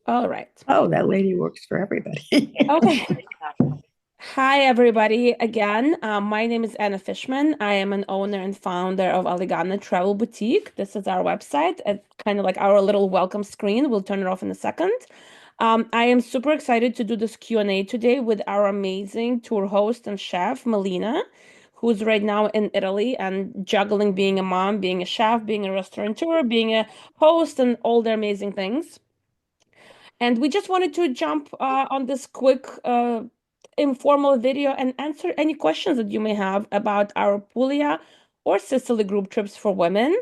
All right. Oh, that lady works for everybody. Okay. Hi, everybody. Again, my name is Anna Fishman. I am an owner and founder of Olegana Travel Boutique. This is our website. It's kind of like our little welcome screen. We'll turn it off in a second. I am super excited to do this Q&A today with our amazing tour host and chef, Melina, who's right now in Italy and juggling being a mom, being a chef, being a restaurateur, being a host, and all the amazing things. And we just wanted to jump on this quick informal video and answer any questions that you may have about our Puglia or Sicily group trips for women.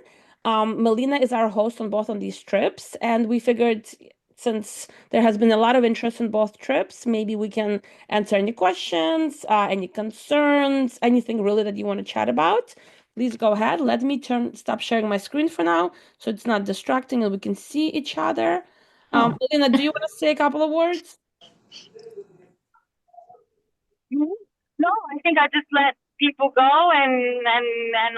Melina is our host on both of these trips, and we figured since there has been a lot of interest in both trips, maybe we can answer any questions, any concerns, anything really that you want to chat about. Please go ahead. Let me stop sharing my screen for now so it's not distracting and we can see each other. Oh, Elena, do you want to say a couple of words? Mhm. No, I think I just let people go and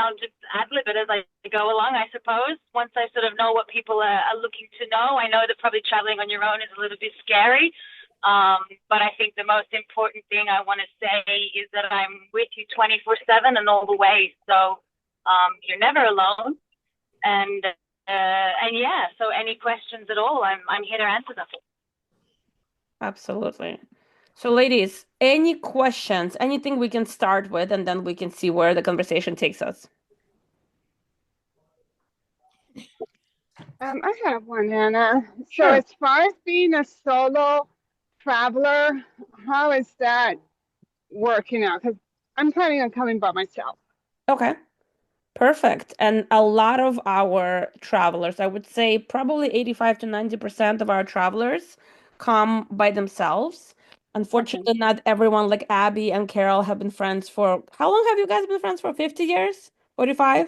I'll just ad lib it as I go along, I suppose. Once I sort of know what people are looking to know, I know that probably traveling on your own is a little bit scary. But I think the most important thing I want to say is that I'm with you 24/7 and all the way. So you're never alone. And yeah, so any questions at all, I'm here to answer them. Absolutely. So, ladies, any questions, anything we can start with, and then we can see where the conversation takes us. I have one, Anna. So, Sure. as far as being a solo traveler, how is that working out? Because I'm planning on coming by myself. Okay. Perfect. And a lot of our travelers, I would say probably 85 to 90% of our travelers come by themselves. Okay. Unfortunately, not everyone like Abby and Carol have been friends for how long have you guys been friends for? 50 years? 45?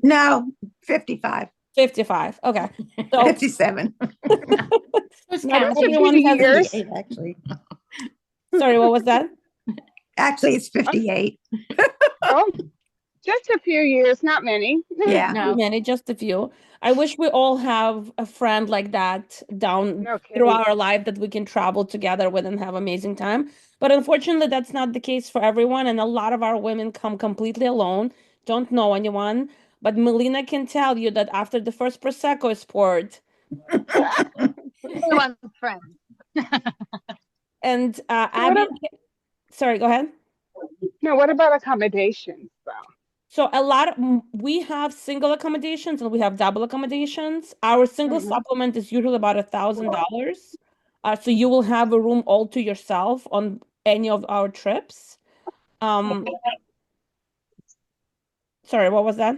no, 55, 55. Okay. So 57, Who's not Just a counting? few everyone has, years. 58, actually. sorry, what was that? Actually, it's Oh, 58. oh, just a few years, not many. Yeah. Too No. many, just a few. I wish we all have a friend like that down No through kidding. our life that we can travel together with and have amazing time. But unfortunately, that's not the case for everyone. And a lot of our women come completely alone, don't know anyone. But Melina can tell you that after the first Prosecco is poured, Everyone's friend. and So what? Abby, sorry, go ahead. No, what about accommodations, though? So we have single accommodations and we have double accommodations. Our single Hmm. supplement is usually about $1,000. So you will have a room all to yourself on any of our trips. Um, sorry, what was that?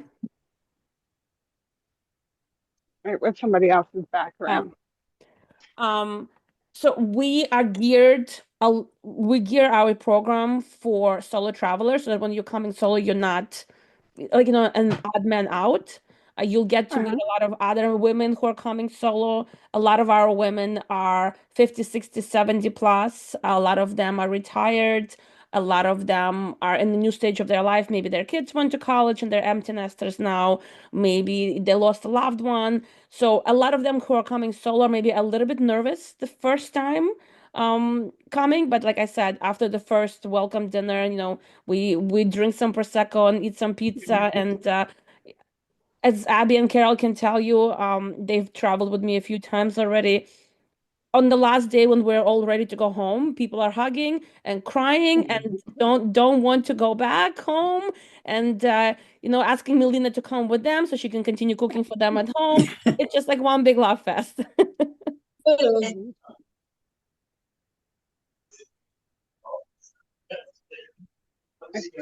Right, with somebody else's Oh. background. Um, so we gear our program for solo travelers so that when you're coming solo, you're not like an odd man out. You'll get to meet Uh-huh. a lot of other women who are coming solo. A lot of our women are 50, 60, 70 plus. A lot of them are retired. A lot of them are in the new stage of their life. Maybe their kids went to college and they're empty nesters now. Maybe they lost a loved one. So a lot of them who are coming solo are maybe a little bit nervous the first time coming. But like I said, after the first welcome dinner, we drink some prosecco and eat some pizza. And as Abby and Carol can tell you, they've traveled with me a few times already. On the last day when we're all ready to go home, people are hugging and crying and don't want to go back home and asking Melina to come with them so she can continue cooking for them at home. It's just like one big love fest. Mhm.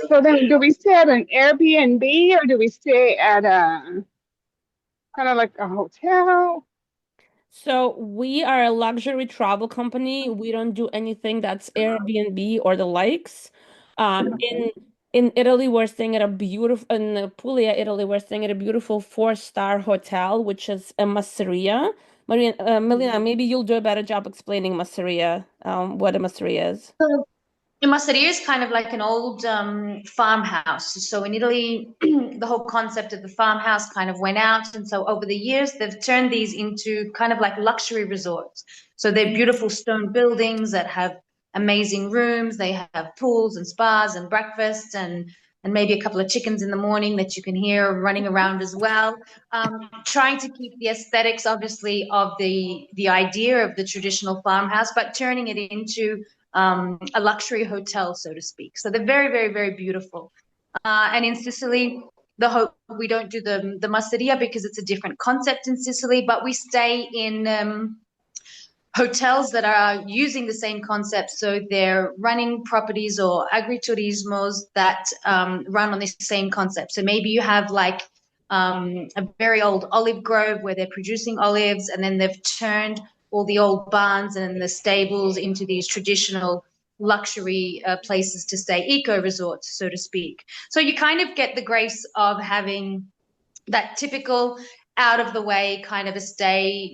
So then, do we stay at an Airbnb or do we stay at a kind of like a hotel? So we are a luxury travel company. We don't do anything that's Airbnb or the likes. Okay. In Italy, we're staying at a beautiful in Puglia, Italy, we're staying at a beautiful four-star hotel, which is a masseria. Melina, Mhm. maybe you'll do a better job explaining masseria, what a masseria is. The masseria is kind of like an old farmhouse. So in Italy, the whole concept of the farmhouse kind of went out. And so over the years, they've turned these into kind of like luxury resorts. So they're beautiful stone buildings that have amazing rooms. They have pools and spas and breakfasts and maybe a couple of chickens in the morning that you can hear running around as well. Trying to keep the aesthetics, obviously, of the idea of the traditional farmhouse, but turning it into a luxury hotel, so to speak. So they're very, very, very beautiful. And in Sicily, we don't do the masseria because it's a different concept in Sicily, but we stay in hotels that are using the same concept. So they're running properties or agriturismos that run on this same concept. So maybe you have like a very old olive grove where they're producing olives, and then they've turned all the old barns and the stables into these traditional luxury places to stay, eco resorts, so to speak. So you kind of get the grace of having that typical out of the way kind of a stay.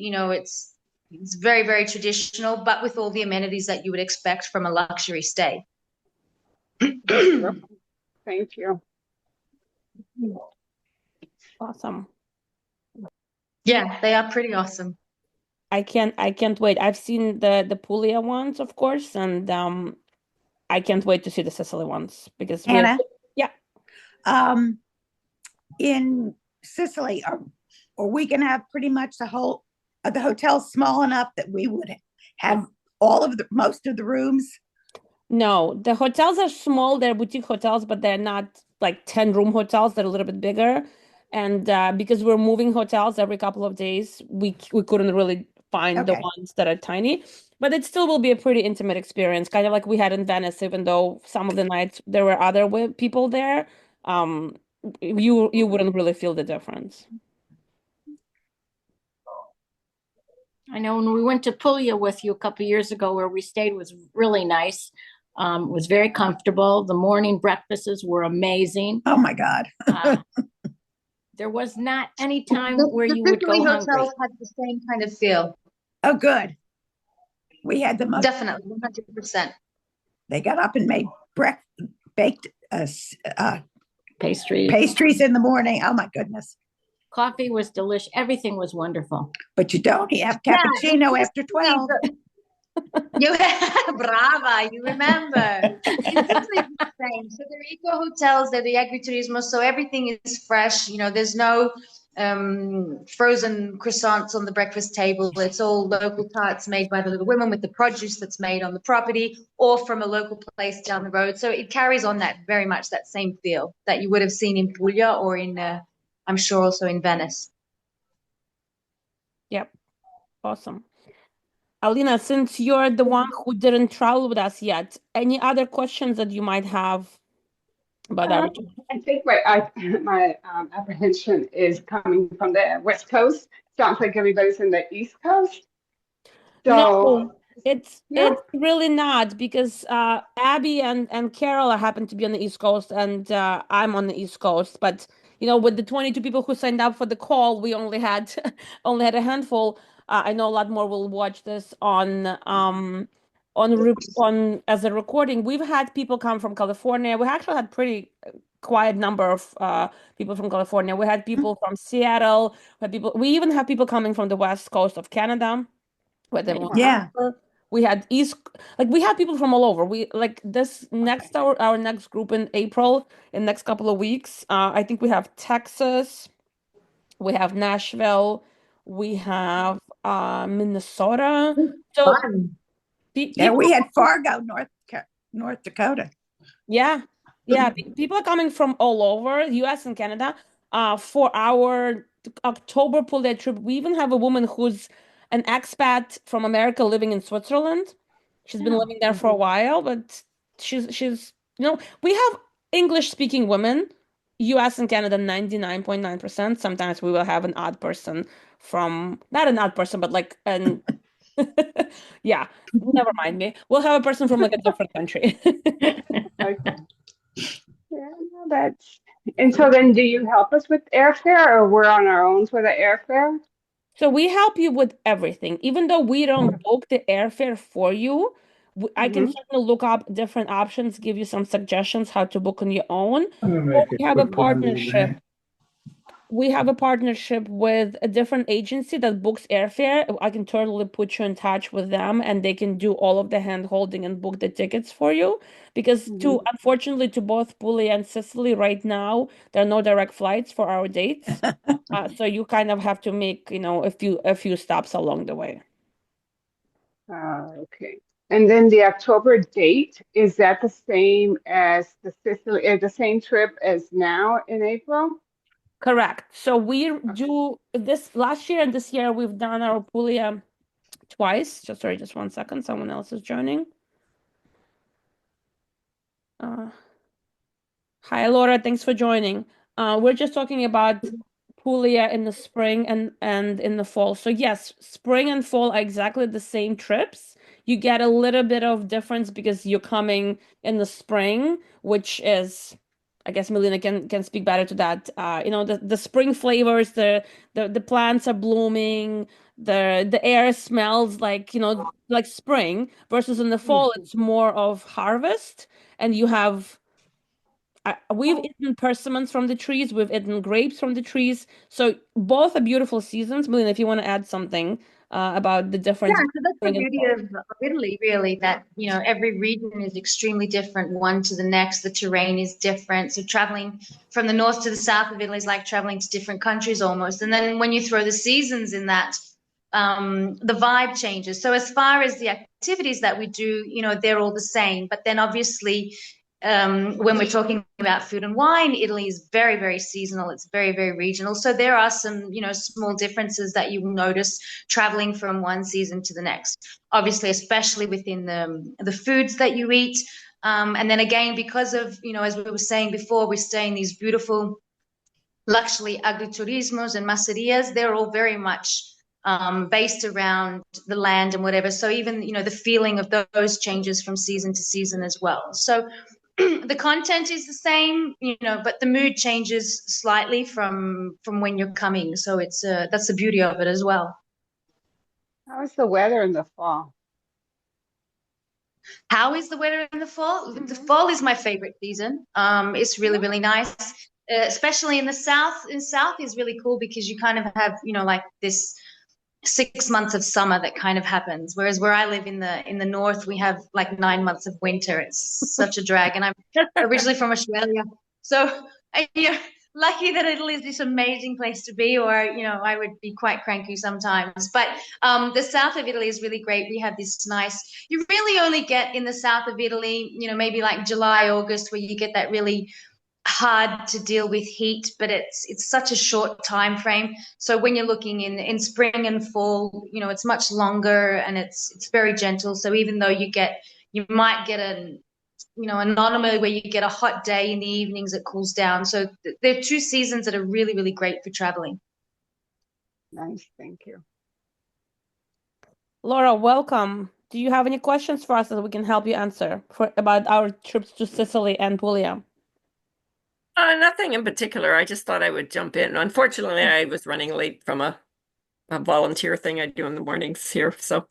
It's very, very traditional, but with all the amenities that you would expect from a luxury stay. Thank you. Awesome. Yeah, they are pretty awesome. I can't wait. I've seen the Puglia ones, of course, and I can't wait to see the Sicily ones because Anna, yeah. In Sicily, are we going to have pretty much the hotel small enough that we would have most of the rooms? No, the hotels are small. They're boutique hotels, but they're not like 10-room hotels. They're a little bit bigger. And because we're moving hotels every couple of days, we couldn't really find the Okay. ones that are tiny. But it still will be a pretty intimate experience, kind of like we had in Venice, even though some of the nights there were other people there. Um, you wouldn't really feel the difference. I know when we went to Puglia with you a couple years ago, where we stayed, was really nice. Was very comfortable. The morning breakfasts were amazing. Oh my God. There was not any time The where you would Sicily go hungry. hotels had the same kind of feel. Oh, good. We had the most. Definitely, 100%. They got up and made baked Pastries. pastries in the morning. Oh my goodness. Coffee was delicious. Everything was wonderful. But you don't have cappuccino after 12. You brava, you remember. In Sicily, it's the same. So they're eco hotels, they're the agriturismo, so everything is fresh. There's no frozen croissants on the breakfast table. It's all local tarts made by the little women with the produce that's made on the property or from a local place down the road. So it carries on that very much that same feel that you would have seen in Puglia or in, I'm sure, also in Venice. Yep. Awesome. Alina, since you're the one who didn't travel with us yet, any other questions that you might have about our tour? I think my apprehension is coming from the West Coast. Sounds like everybody's in the East Coast. No, So it's really not because Abby and Carol happen to be on the East Coast and I'm on the East Coast. But with the 22 people who signed up for the call, we only had only had a handful. I know a lot more will watch this on as a recording. We've had people come from California. We actually had pretty quiet number of people from California. We had people from Seattle. We even have people coming from the West Coast of Canada. Yeah. We had we had people from all over. We like this next our next group in April, in next couple of weeks. I think we have Texas, we have Nashville, we have Minnesota. So Fun. Yeah, we had Fargo, North Dakota. yeah, people are coming from all over US and Canada for our October Puglia trip. We even have a woman who's an expat from America living in Switzerland. She's been living there for a while, but she's we have English speaking women, US and Canada 99.9%. Sometimes we will have an odd person from, not an odd person, but like an yeah, never mind me. We'll have a person from like a different country. okay. Yeah, no, and so then do you help us with airfare or we're on our own for the airfare? So we help you with everything. Even though we don't book the airfare for you, I can Mhm. certainly look up different options, give you some suggestions how to book on your own. I'm gonna Or make a we have a quick run to the partnership. bank. We have a partnership with a different agency that books airfare. I can totally put you in touch with them and they can do all of the hand holding and book the tickets for you. Because Mhm. unfortunately, to both Puglia and Sicily right now, there are no direct flights for our dates. So you kind of have to make, a few stops along the way. Okay. And then the October date, is that the same as the Sicily, the same trip as now in April? Correct. So we do this last year and this year we've done our Puglia twice. Just 1 second. Someone else is joining. Uh, Hi, Laura. Thanks for joining. We're just talking about Puglia in the spring and in the fall. So yes, spring and fall are exactly the same trips. You get a little bit of difference because you're coming in the spring, which is, I guess Melina can speak better to that. The spring flavors, the plants are blooming, the air smells like spring, versus in the fall Mhm. it's more of harvest, and you have we've eaten persimmons from the trees, we've eaten grapes from the trees. So both are beautiful seasons. Melina, if you want to add something about the Yeah, difference between so that's the spring and beauty fall. of Italy, really, that, every region is extremely different one to the next. The terrain is different. So traveling from the north to the south of Italy is like traveling to different countries almost. And then when you throw the seasons in that, the vibe changes. So as far as the activities that we do, they're all the same. But then obviously, when we're talking about food and wine, Italy is very, very seasonal. It's very, very regional. So there are some, small differences that you will notice traveling from one season to the next. Obviously, especially within the foods that you eat. And then again, because of, as we were saying before, we stay in these beautiful luxury agriturismos and masserias. They're all very much based around the land and whatever. So even, the feeling of those changes from season to season as well. So the content is the same, but the mood changes slightly from when you're coming. So that's the beauty of it as well. How is the weather in the fall? How is the weather in the fall? The Mhm. fall is my favorite season. It's really, really nice, especially in the south. In south is really cool because you kind of have, like this 6 months of summer that kind of happens. Whereas where I live in the north, we have like 9 months of winter. It's such a drag. And I'm originally from Australia, so you're lucky that Italy is this amazing place to be. Or I would be quite cranky sometimes. But the south of Italy is really great. We have this nice. You really only get in the south of Italy, maybe like July, August, where you get that really hard to deal with heat, but it's such a short time frame. So when you're looking in spring and fall, it's much longer and it's very gentle. So even though you might get an anomaly where you get a hot day in the evenings, it cools down. So they're two seasons that are really, really great for traveling. Nice, thank you. Laura, welcome. Do you have any questions for us that we can help you answer about our trips to Sicily and Puglia? Nothing in particular. I just thought I would jump in. Unfortunately, I was running late from a volunteer thing I do in the mornings here. So,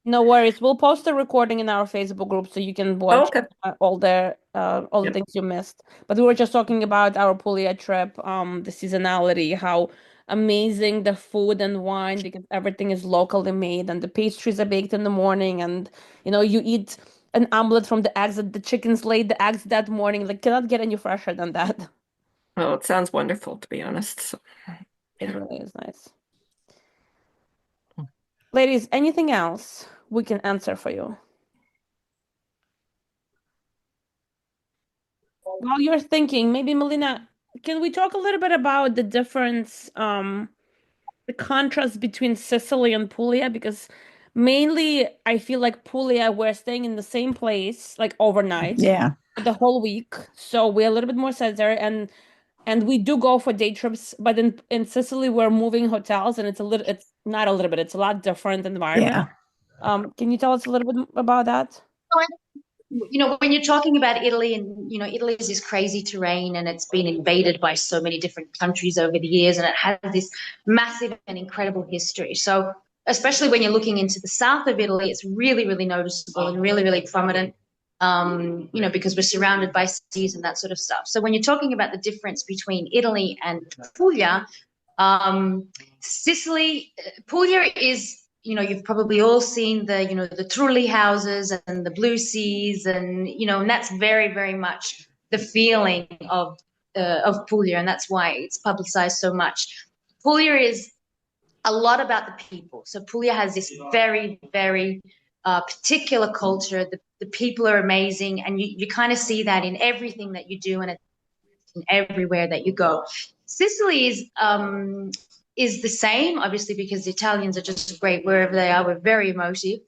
No worries. We'll post a recording in our Facebook group so you can watch okay. all the Yep. things you missed. But we were just talking about our Puglia trip, the seasonality, how amazing the food and wine because everything is locally made and the pastries are baked in the morning and you eat an omelet from the eggs that the chickens laid the eggs that morning. Like cannot get any fresher than that. Well, it sounds wonderful, to be honest. So, It yeah. really is nice. Ladies, anything else we can answer for you? While you're thinking, maybe Melina, can we talk a little bit about the difference, the contrast between Sicily and Puglia? Because mainly I feel like Puglia, we're staying in the same place like overnight Yeah. for the whole week. So we're a little bit more sedentary and we do go for day trips, but in Sicily we're moving hotels and it's not a little bit, it's a lot different environment. Yeah. Can you tell us a little bit about that? When you're talking about Italy, and Italy is this crazy terrain and it's been invaded by so many different countries over the years, and it has this massive and incredible history. So especially when you're looking into the south of Italy, it's really, really noticeable and really, really prominent. Because we're surrounded by seas and that sort of stuff. So when you're talking about the difference between Italy and Puglia, Puglia is, you've probably all seen the Trulli houses and the blue seas, and that's very, very much the feeling of Puglia, and that's why it's publicized so much. Puglia is a lot about the people. So Puglia has this very, very particular culture. The people are amazing, and you kind of see that in everything that you do and in everywhere that you go. Sicily is the same, obviously, because the Italians are just great wherever they are. We're very emotive.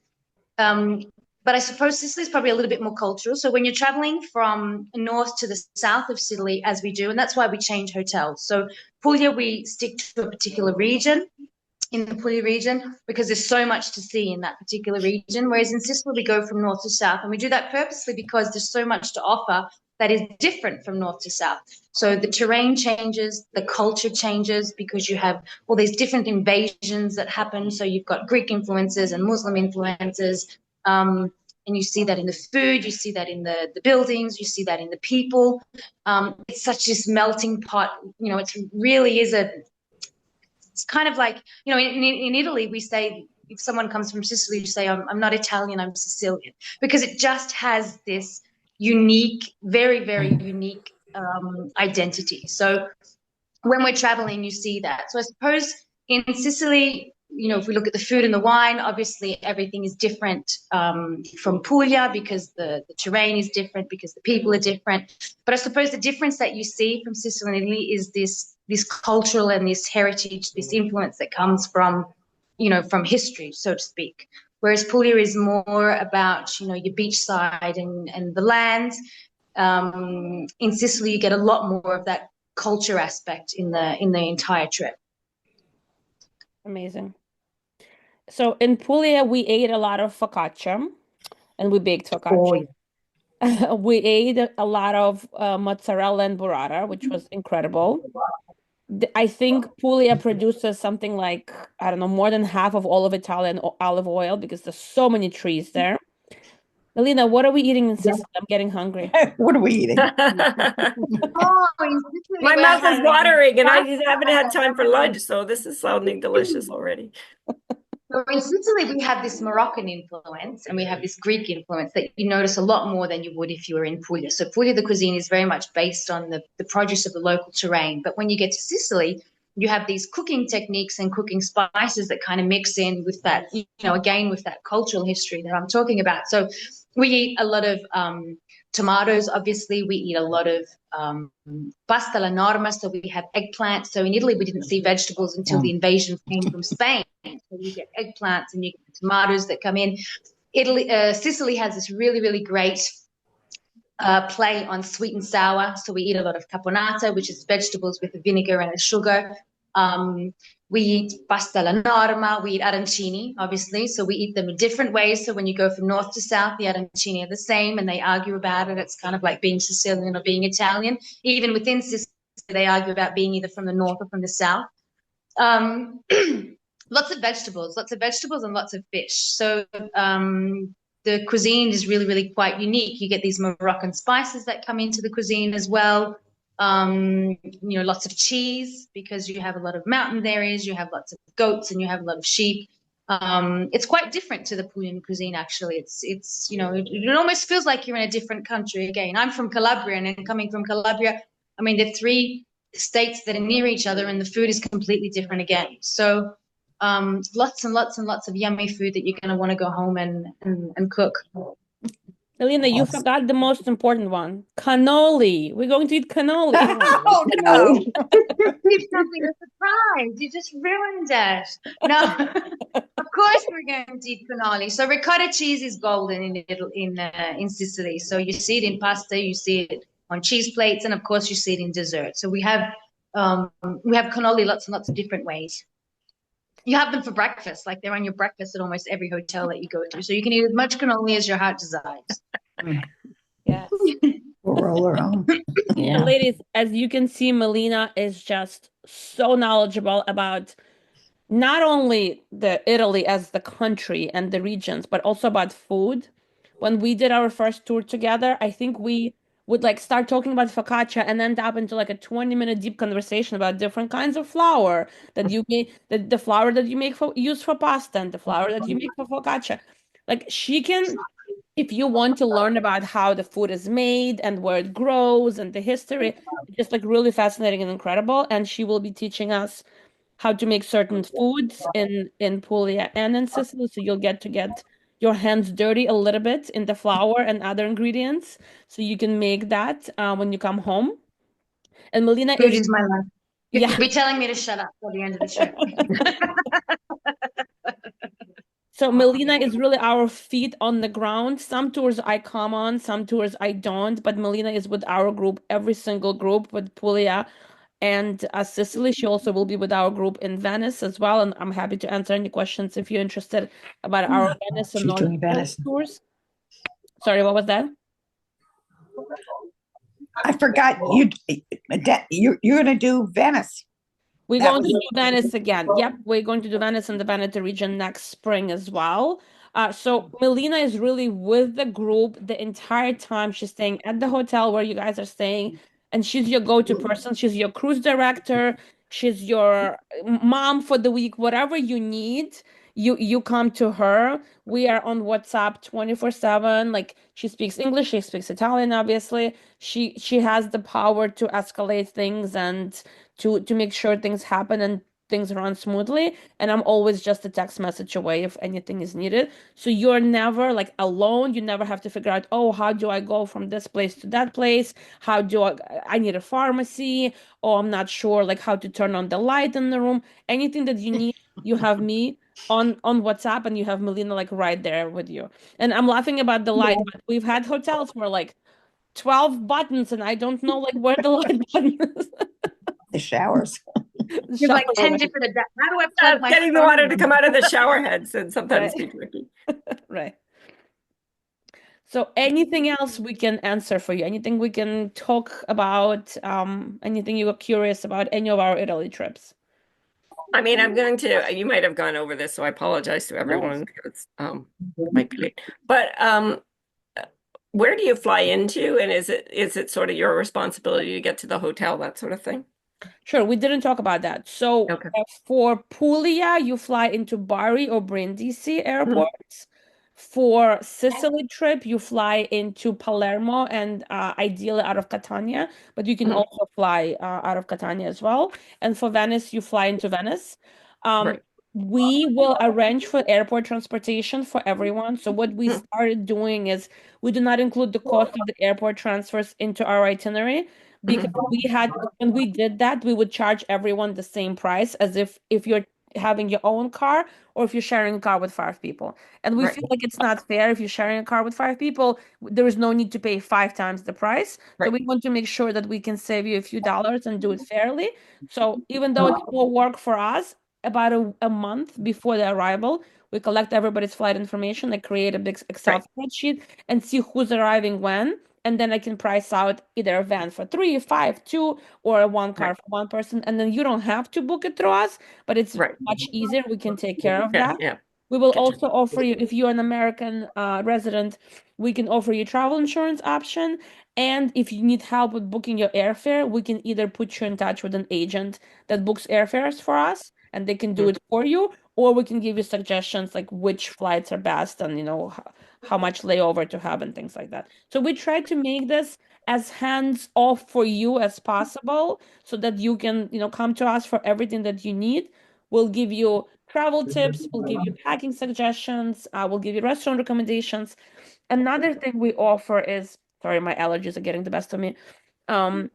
But I suppose Sicily is probably a little bit more cultural. So when you're traveling from north to the south of Sicily, as we do, and that's why we change hotels. So Puglia, we stick to a particular region in the Puglia region because there's so much to see in that particular region. Whereas in Sicily, we go from north to south, and we do that purposely because there's so much to offer that is different from north to south. So the terrain changes, the culture changes because you have all these different invasions that happen. So you've got Greek influences and Muslim influences. And you see that in the food, you see that in the buildings, you see that in the people. It's such this melting pot. It really is it's kind of like, in Italy, we say, if someone comes from Sicily, you say, I'm not Italian, I'm Sicilian, because it just has this unique, very, very unique identity. So when we're traveling, you see that. So I suppose in Sicily, if we look at the food and the wine, obviously everything is different from Puglia because the terrain is different, because the people are different. But I suppose the difference that you see from Sicily and Italy is this cultural and this heritage, this influence that comes from history, so to speak. Whereas Puglia is more about, your beachside and the land. In Sicily, you get a lot more of that culture aspect in the entire trip. Amazing. So in Puglia, we ate a lot of focaccia, and we baked focaccia. We ate a lot of mozzarella and burrata, which was incredible. I think Puglia produces something like, I don't know, more than half of all of Italian olive oil because there's so many trees there. Melina, what are we eating in Sicily? I'm getting hungry. What are we eating? My mouth is watering, and I haven't had time for lunch, so this is sounding delicious already. So in Sicily, we have this Moroccan influence and we have this Greek influence that you notice a lot more than you would if you were in Puglia. So Puglia, the cuisine is very much based on the produce of the local terrain. But when you get to Sicily, you have these cooking techniques and cooking spices that kind of mix in with that, again, with that cultural history that I'm talking about. So we eat a lot of tomatoes, obviously. We eat a lot of pasta alla norma, so we have eggplant. So in Italy, we didn't see vegetables until the invasion came from Spain. So you get eggplants and you get tomatoes that come in. Sicily has this really, really great play on sweet and sour. So we eat a lot of caponata, which is vegetables with a vinegar and a sugar. We eat pasta alla norma. We eat arancini, obviously. So we eat them in different ways. So when you go from north to south, the arancini are the same, and they argue about it. It's kind of like being Sicilian or being Italian. Even within Sicily, they argue about being either from the north or from the south. Lots of vegetables and lots of fish. So the cuisine is really, really quite unique. You get these Moroccan spices that come into the cuisine as well. Lots of cheese because you have a lot of mountain areas, you have lots of goats, and you have a lot of sheep. It's quite different to the Puglian cuisine, actually. It almost feels like you're in a different country again. I'm from Calabria, and coming from Calabria, I mean, they're three states that are near each other, and the food is completely different again. So lots and lots and lots of yummy food that you're going to want to go home and cook. Melina, you forgot the most important one. Cannoli. We're going to eat cannoli. Oh, no. It's something a surprise. You just ruined it. No, of course we're going to eat cannoli. So ricotta cheese is golden in Sicily. So you see it in pasta, you see it on cheese plates, and of course you see it in dessert. So we have cannoli lots and lots of different ways. You have them for breakfast, like they're on your breakfast at almost every hotel that you go to. So you can eat as much cannoli as your heart desires. Yes. We'll roll our own. Yeah. Ladies, as you can see, Melina is just so knowledgeable about not only the Italy as the country and the regions, but also about food. When we did our first tour together, I think we would like start talking about focaccia and end up into like a 20-minute deep conversation about different kinds of flour that you make, the flour that you make for use for pasta and the flour that you make for focaccia. Like she can, if you want to learn about how the food is made and where it grows and the history, it's just like really fascinating and incredible. And she will be teaching us how to make certain foods in Puglia and in Sicily. So you'll get your hands dirty a little bit in the flour and other ingredients, so you can make that when you come home. And Melina Food is is my life. yeah. You'll be telling me to shut up by the end of the show. So Melina is really our feet on the ground. Some tours I come on, some tours I don't, but Melina is with our group, every single group with Puglia and Sicily. She also will be with our group in Venice as well. And I'm happy to answer any questions if you're interested about our Venice and She's North doing Italy Venice. tours. Sorry, what was that? I forgot you're going to do Venice. We're That going to was do Venice again. Yep, we're going to do Venice and the Veneto region next spring as well. So Melina is really with the group the entire time. She's staying at the hotel where you guys are staying, and she's your go-to person. She's your cruise director. She's your mom for the week. Whatever you need, you come to her. We are on WhatsApp 24/7. Like she speaks English, she speaks Italian, obviously. She has the power to escalate things and to make sure things happen and things run smoothly. And I'm always just a text message away if anything is needed. So you're never like alone. You never have to figure out, oh, how do I go from this place to that place? How do I need a pharmacy? Oh, I'm not sure like how to turn on the light in the room. Anything that you need, you have me on WhatsApp and you have Melina like right there with you. And I'm laughing about the light, but we've had hotels where like 12 buttons and I don't know like where the light button is. the showers. There's like Shower 10 light. different how do I plug my Getting the phone water to come in? out of the shower heads and sometimes Right. be tricky. Right. So anything else we can answer for you? Anything we can talk about? Anything you were curious about any of our Italy trips? I mean, I'm going to, you might have gone over this, so I apologize to No. everyone. It's might be late. But where do you fly into? And is it sort of your responsibility to get to the hotel, that sort of thing? Sure, we didn't talk about that. So Okay. for Puglia, you fly into Bari or Brindisi Mhm. airports. For Sicily trip, you fly into Palermo and ideally out of Catania, but you can Mhm. also fly out of Catania as well. And for Venice, you fly into Venice. Um, Right. we will arrange for airport transportation for everyone. So what we Mhm. started doing is we do not include the cost of the airport transfers into our itinerary because Mhm. we had when we did that, we would charge everyone the same price as if you're having your own car or if you're sharing a car with five people. And we Right. feel like it's not fair if you're sharing a car with five people, there is no need to pay five times the price. So Right. we want to make sure that we can save you a few dollars and do it fairly. So even though it's more work for us, about a month before the arrival, we collect everybody's flight information, like create a big Excel Right. spreadsheet and see who's arriving when. And then I can price out either a van for three, five, two, or a one car Right. for one person. And then you don't have to book it through us, but it's Right. much easier. We can take care of Yeah. that. Yeah. We will Gotcha. also offer you, if you're an American resident, we can offer you travel insurance option. And if you need help with booking your airfare, we can either put you in touch with an agent that books airfares for us, and they can do Mhm. it for you, or we can give you suggestions like which flights are best and how much layover to have and things like that. So we try to make this as hands off for you as possible so that you can, come to us for everything that you need. We'll give you travel tips, we'll give you packing suggestions, we'll give you restaurant recommendations. Another thing we offer is, sorry, my allergies are getting the best of me. Um,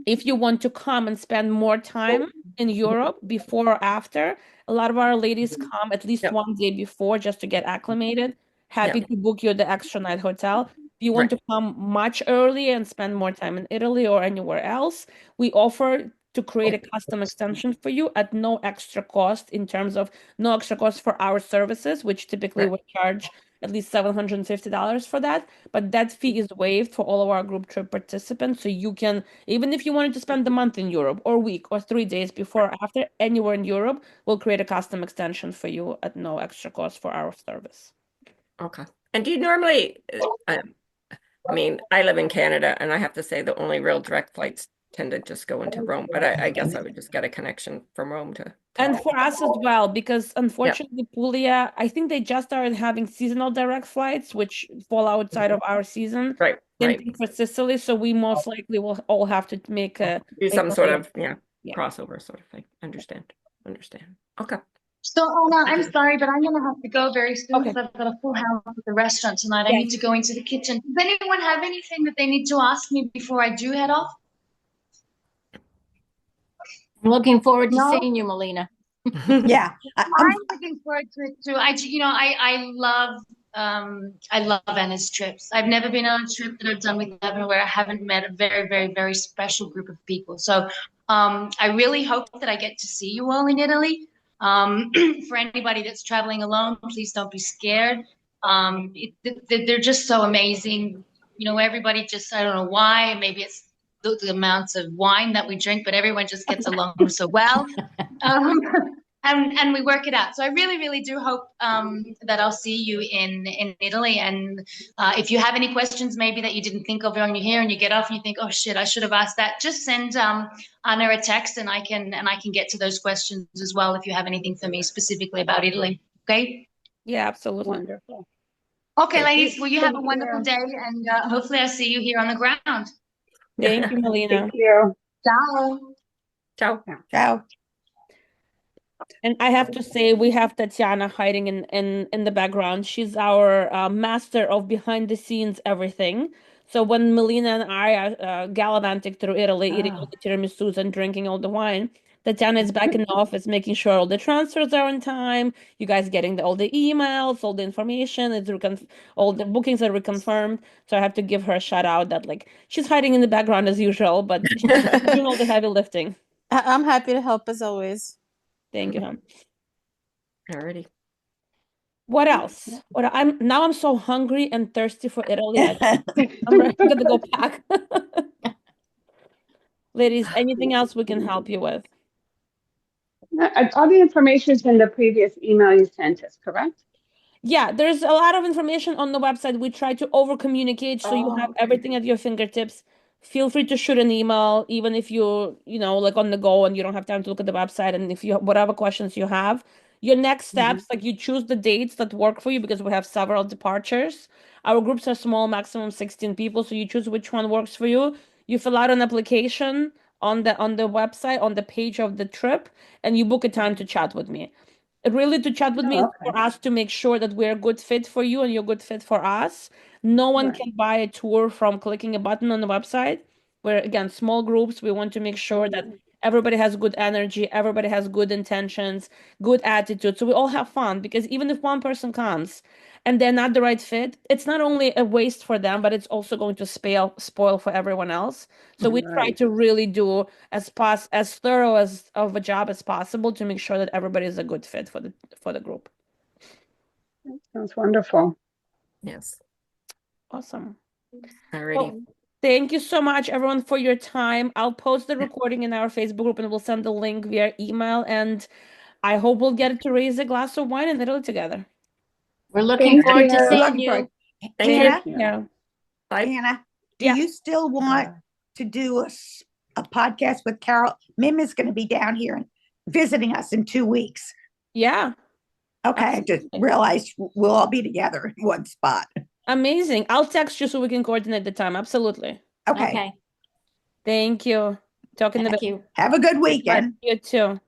if you want to come and spend more time in Europe before or after, a lot of our ladies come at least Yep. one day before just to get acclimated. Happy Yep. to book you the extra night hotel. If you want Right. to come much earlier and spend more time in Italy or anywhere else, we offer to create a custom extension for you at no extra cost in terms of no extra cost for our services, which typically Right. would charge at least $750 for that. But that fee is waived for all of our group trip participants. So you can, even if you wanted to spend the month in Europe or week or 3 days before or after anywhere in Europe, we'll create a custom extension for you at no extra cost for our service. Okay. And do you normally, I mean, I live in Canada and I have to say the only real direct flights tend to just go into Rome, but I guess I would just get a connection from Rome to And for us as well, because yeah. unfortunately, Puglia, I think they just started having seasonal direct flights, which fall outside of our season. Right, Same right. thing for Sicily, so we most likely will all have to make a Do some sort of yeah. crossover sort of thing. Understand. Okay. So, Anna, I'm sorry, but I'm going to have to go very soon Okay. because I've got a full house at the restaurant tonight. I Yes. need to go into the kitchen. Does anyone have anything that they need to ask me before I do head off? I'm looking forward to No? seeing you, Melina. Yeah. I'm looking forward to it too. I love Anna's trips. I've never been on a trip that I've done with Evan where I haven't met a very, very, very special group of people. So I really hope that I get to see you all in Italy. For anybody that's traveling alone, please don't be scared. They're just so amazing. You know, everybody just, I don't know why, maybe it's the amounts of wine that we drink, but everyone just gets along so well. Um, and we work it out. So I really, really do hope that I'll see you in Italy. And if you have any questions, maybe that you didn't think of when you're here, and you get off and you think, oh shit, I should have asked that. Just send Anna a text, and I can get to those questions as well if you have anything for me specifically about Italy. Okay. Yeah, absolutely. Wonderful. Okay, ladies. Well, you have a Thank wonderful you. day, and hopefully I'll see you here on the ground. Thank you, Melina. Thank you. Ciao. Ciao. Ciao. And I have to say, we have Tatiana hiding in the background. She's our master of behind the scenes everything. So when Melina and I are gallivanting through Italy, eating all the tiramisus and drinking all the wine, Tatiana is back in the office making sure all the transfers are on time. You guys getting all the emails, all the information, all the bookings are reconfirmed. So I have to give her a shout out that like she's hiding in the background as usual, but she's doing all the heavy lifting. I'm happy to help as always. Thank you, hon. Alrighty. What else? I'm so hungry and thirsty for Italy. I'm gonna go pack. Ladies, anything else we can help you with? All the information is in the previous email you sent us, correct? Yeah, there's a lot of information on the website. We try to over communicate so you have okay. everything at your fingertips. Feel free to shoot an email, even if like on the go and you don't have time to look at the website. And if you whatever questions you have, your next steps, like you choose the dates that work for you because we have several departures. Our groups are small, maximum 16 people, so you choose which one works for you. You fill out an application on the website, on the page of the trip, and you book a time to chat with me. Really, to chat with me is for us to make sure that we're a good fit for you and you're a good fit for us. No one can buy a tour from clicking a button on the website. We're, again, small groups. We want to make sure that everybody has good energy, everybody has good intentions, good attitude. So we all have fun because even if one person comes and they're not the right fit, it's not only a waste for them, but it's also going to spoil for everyone else. So we try to really do as thorough as of a job as possible to make sure that everybody is a good fit for the group. Sounds wonderful. Yes. Awesome. Alrighty. Well, thank you so much, everyone, for your time. I'll post the recording in our Facebook group and we'll send the link via email. And I hope we'll get to raise a glass of wine in Italy together. We're looking Thank forward you. to seeing Looking you. forward. Thank Anna, you. Yeah. Bye. Anna, do Yeah. you still want to do a podcast with Carol? Mim is going to be down here and visiting us in 2 weeks. Yeah. Okay, I just realized we'll all be together in one spot. Amazing. I'll text you so we can coordinate the time. Absolutely. Okay. Okay. Thank you. Talking Thank about you. Have a good weekend. you too.